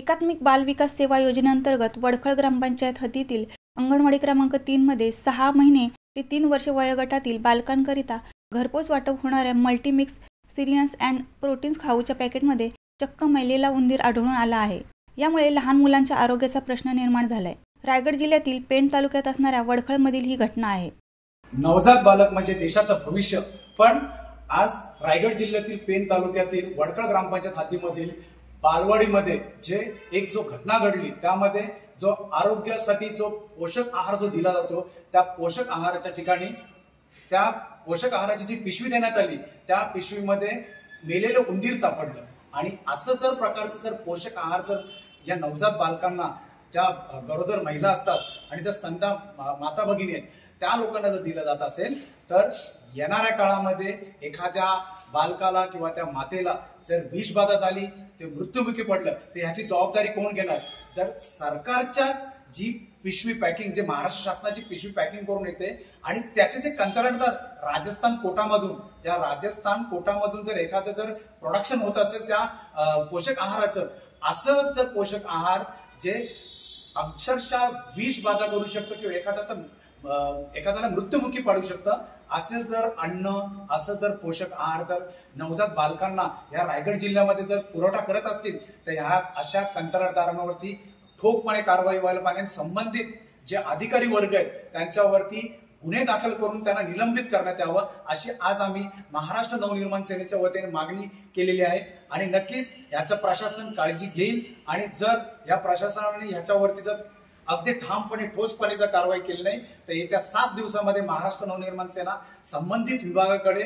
एकात्मिक बाल विकास सेवा योजनेअंतर्गत वडखळ ग्रामपंचायत हद्दीतील अंगणवाडी क्रमांक 3 मध्ये 6 महिने ते 3 वर्ष वयोगटातील बालकांकरिता घरपोच वाटप होणाऱ्या मल्टीमिक्स सिरियन्स अँड प्रोटीन्स खाऊच्या पॅकेटमध्ये चक्क मेलेला उंदीर आढळून आला आहे। यामुळे लहान मुलांच्या आरोग्याचा प्रश्न निर्माण झालाय। रायगड जिल्ह्यातील पेण तालुक्यात असणाऱ्या वडखळमधील ही घटना आहे। नवजात बालक म्हणजे देशाचं भविष्य, पण आज रायगड जिल्ह्यातील पेण तालुक्यातील वडखळ ग्रामपंचायत हद्दीमधील बालवाडीमध्ये जे एक जो घटना घडली, त्यामध्ये जो आरोग्यासाठी जो पोषक आहार जो दिला जातो, त्या पोषक आहाराच्या ठिकाणी त्या पोषक आहाराची जी पिशवी देण्यात आली, त्या पिशवीमध्ये मेलेलं उंदीर सापडलं। आणि असं जर प्रकारचं जर पोषक आहार जर या नवजात बालकांना, ज्या गरोदर महिला असतात आणि त्या स्तनदा माता भगिनी आहेत, त्या लोकांना जर दिलं जात असेल, तर येणाऱ्या काळामध्ये एखाद्या बालकाला किंवा त्या मातेला जर विषबाधा झाली, ते मृत्युमुखी पडलं, तर ह्याची जबाबदारी कोण घेणार? जर सरकारच्याच जी पिशवी पॅकिंग, जे महाराष्ट्र शासनाची पिशवी पॅकिंग करून येते आणि त्याचे जे कंत्राटदार राजस्थान कोटामधून, ज्या राजस्थान कोटामधून जर एखादं जर प्रोडक्शन होत असेल त्या पोषक आहाराचं, असं जर पोषक आहार जे अक्षरशः विषबाधा करू शकतं किंवा एखाद्याला मृत्युमुखी पाडू शकतं, असं जर अन्न, असं जर पोषक आहार जर नवजात बालकांना या रायगड जिल्ह्यामध्ये जर पुरवठा करत असतील, तर ह्या अशा कंत्राटदारांवरती ठोकपणे कारवाई व्हायला पाहिजे। संबंधित जे अधिकारी वर्ग आहेत त्यांच्यावरती गुन्हे दाखल करून त्यांना निलंबित करण्यात यावं, अशी आज आम्ही महाराष्ट्र नवनिर्माण सेनेच्या वतीने मागणी केलेली आहे। आणि नक्कीच याचं प्रशासन काळजी घेईल आणि जर या प्रशासनाने ह्याच्यावरती जर अगदी ठामपणे ठोसपणे जर कारवाई केली नाही, तर येत्या 7 दिवसामध्ये महाराष्ट्र नवनिर्माण सेना संबंधित विभागाकडे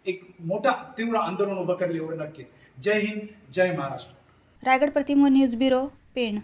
एक मोठा तीव्र आंदोलन उभं करेल, एवढं नक्कीच। जय हिंद, जय महाराष्ट्र। रायगड प्रतिनिधी न्यूज ब्युरो, पेण।